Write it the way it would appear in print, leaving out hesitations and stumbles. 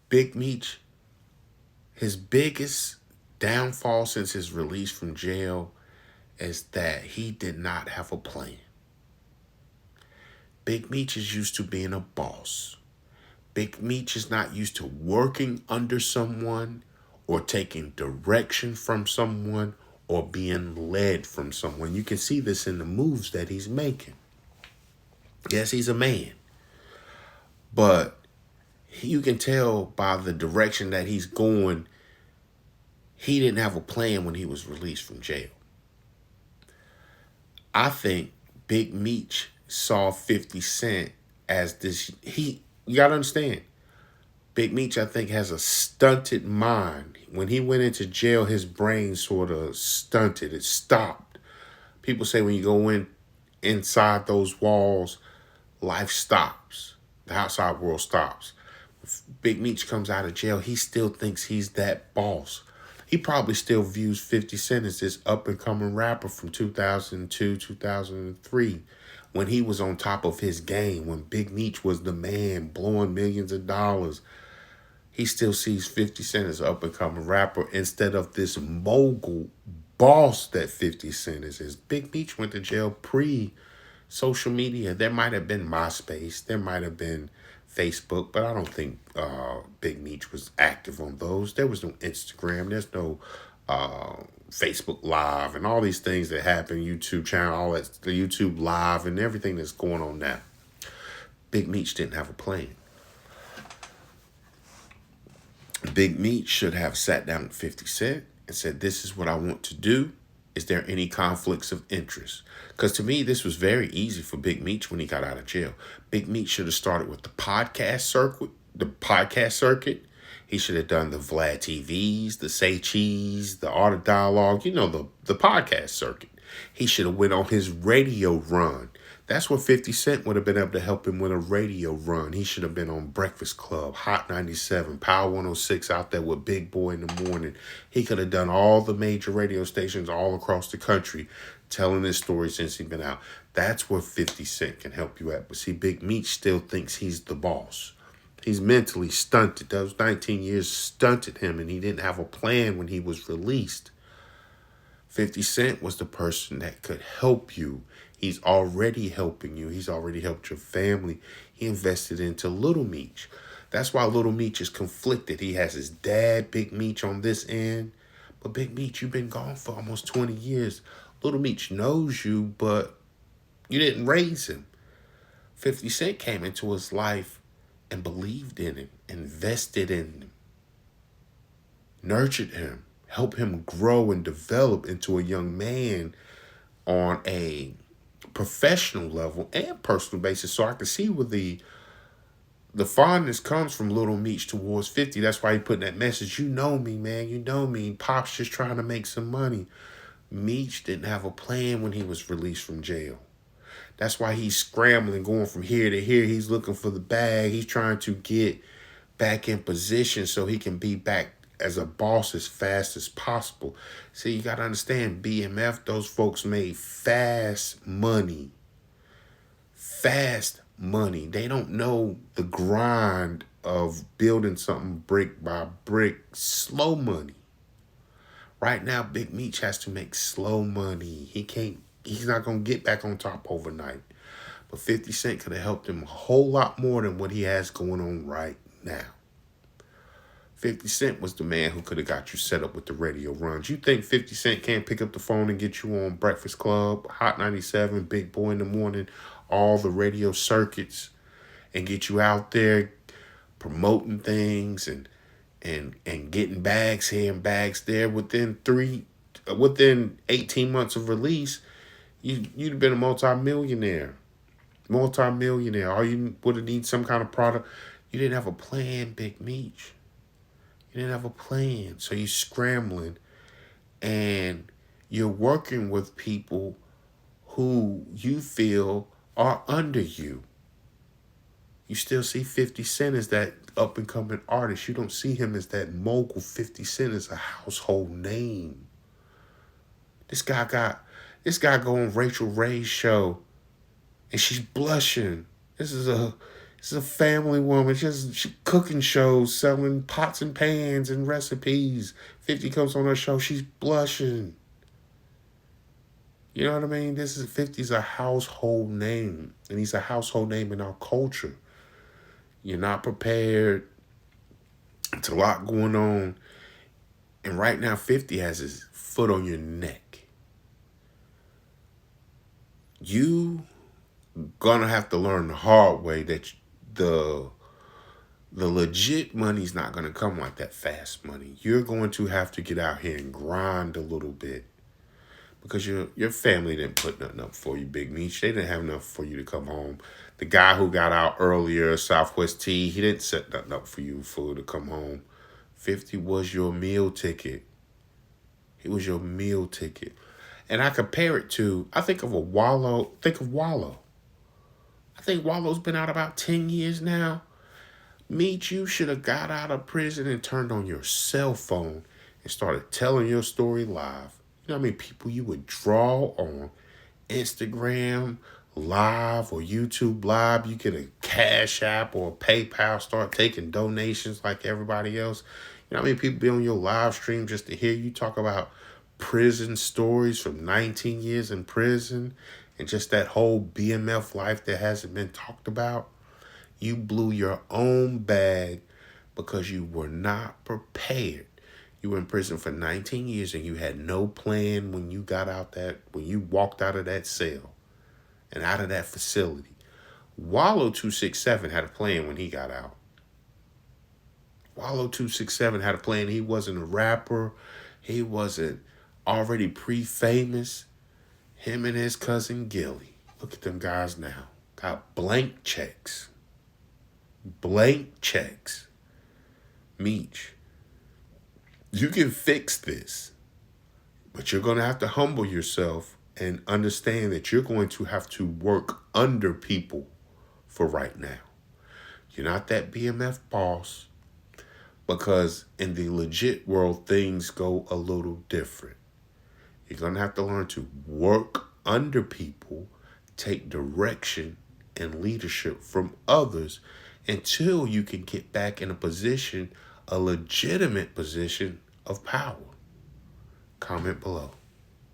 Big Meech, his biggest downfall since his release from jail is that he did not have a plan. Big Meech is used to being a boss. Big Meech is not used to working under someone or taking direction from someone or being led from someone. You can see this in the moves that he's making. Yes, he's a man, but you can tell by the direction that he's going, he didn't have a plan when he was released from jail. I think Big Meech saw 50 Cent as this. You got to understand, Big Meech, I think, has a stunted mind. When he went into jail, his brain sort of stunted. It stopped. People say when you go inside those walls, life stops. The outside world stops. If Big Meech comes out of jail, he still thinks he's that boss. He probably still views 50 Cent as this up-and-coming rapper from 2002, 2003, when he was on top of his game, when Big Meech was the man, blowing millions of dollars. He still sees 50 Cent as an up-and-coming rapper instead of this mogul boss that 50 Cent is. Big Meech went to jail pre-social media. There might have been MySpace. There might have been Facebook, but I don't think Big Meech was active on those. There was no Instagram. There's no Facebook Live and all these things that happen, YouTube channel, all that, the YouTube Live and everything that's going on now. Big Meech didn't have a plan. Big Meech should have sat down with 50 Cent and said, this is what I want to do. Is there any conflicts of interest? Because to me, this was very easy for Big Meech when he got out of jail. Big Meech should have started with the podcast circuit. He should have done the Vlad TVs, the Say Cheese, the Art of Dialogue, the podcast circuit. He should have went on his radio run. That's what 50 Cent would have been able to help him with a radio run. He should have been on Breakfast Club, Hot 97, Power 106 out there with Big Boy in the morning. He could have done all the major radio stations all across the country telling his story since he's been out. That's where 50 Cent can help you at. But see, Big Meech still thinks he's the boss. He's mentally stunted. Those 19 years stunted him, and he didn't have a plan when he was released. 50 Cent was the person that could help you. He's already helping you. He's already helped your family. He invested into Little Meech. That's why Little Meech is conflicted. He has his dad, Big Meech, on this end. But Big Meech, you've been gone for almost 20 years. Little Meech knows you, but you didn't raise him. 50 Cent came into his life and believed in him, invested in him, nurtured him, helped him grow and develop into a young man on a professional level and personal basis. So I can see where the fondness comes from Little Meech towards 50. That's why he put in that message. You know me, man. You know me. Pop's just trying to make some money. Meech didn't have a plan when he was released from jail. That's why he's scrambling, going from here to here. He's looking for the bag. He's trying to get back in position so he can be back as a boss as fast as possible. See, you got to understand, BMF, those folks made fast money. Fast money. They don't know the grind of building something brick by brick. Slow money. Right now, Big Meech has to make slow money. He's not going to get back on top overnight. But 50 Cent could have helped him a whole lot more than what he has going on right now. 50 Cent was the man who could have got you set up with the radio runs. You think 50 Cent can't pick up the phone and get you on Breakfast Club, Hot 97, Big Boy in the Morning, all the radio circuits, and get you out there promoting things and getting bags here and bags there within 18 months of release? You'd have been a multi-millionaire. All you would have needed some kind of product. You didn't have a plan, Big Meech. You didn't have a plan. So you're scrambling and you're working with people who you feel are under you. You still see 50 Cent as that up-and-coming artist. You don't see him as that mogul. 50 Cent is a household name. This guy go on Rachel Ray's show and she's blushing. This is She's a family woman. She cooking shows, selling pots and pans and recipes. 50 comes on her show, she's blushing. You know what I mean? This is 50's a household name, and he's a household name in our culture. You're not prepared. It's a lot going on. And right now, 50 has his foot on your neck. You gonna have to learn the hard way that the legit money's not gonna come like that fast money. You're going to have to get out here and grind a little bit. Because your family didn't put nothing up for you, Big Meech. They didn't have enough for you to come home. The guy who got out earlier, Southwest T, he didn't set nothing up for you to come home. 50 was your meal ticket. He was your meal ticket. And I compare it to, I think of Wallow. I think Wallow's been out about 10 years now. Meech, you should have got out of prison and turned on your cell phone and started telling your story live. You know how many people you would draw on Instagram Live or YouTube Live? You get a Cash App or a PayPal, start taking donations like everybody else. You know how many people be on your live stream just to hear you talk about prison stories from 19 years in prison and just that whole BMF life that hasn't been talked about? You blew your own bag because you were not prepared. You were in prison for 19 years and you had no plan when you walked out of that cell and out of that facility. Wallow 267 had a plan when he got out. Wallow 267 had a plan. He wasn't a rapper. He wasn't already pre-famous. Him and his cousin Gilly. Look at them guys now. Got blank checks. Blank checks. Meech, you can fix this, but you're going to have to humble yourself and understand that you're going to have to work under people for right now. You're not that BMF boss, because in the legit world, things go a little different. You're going to have to learn to work under people, take direction and leadership from others until you can get back in a legitimate position of power. Comment below.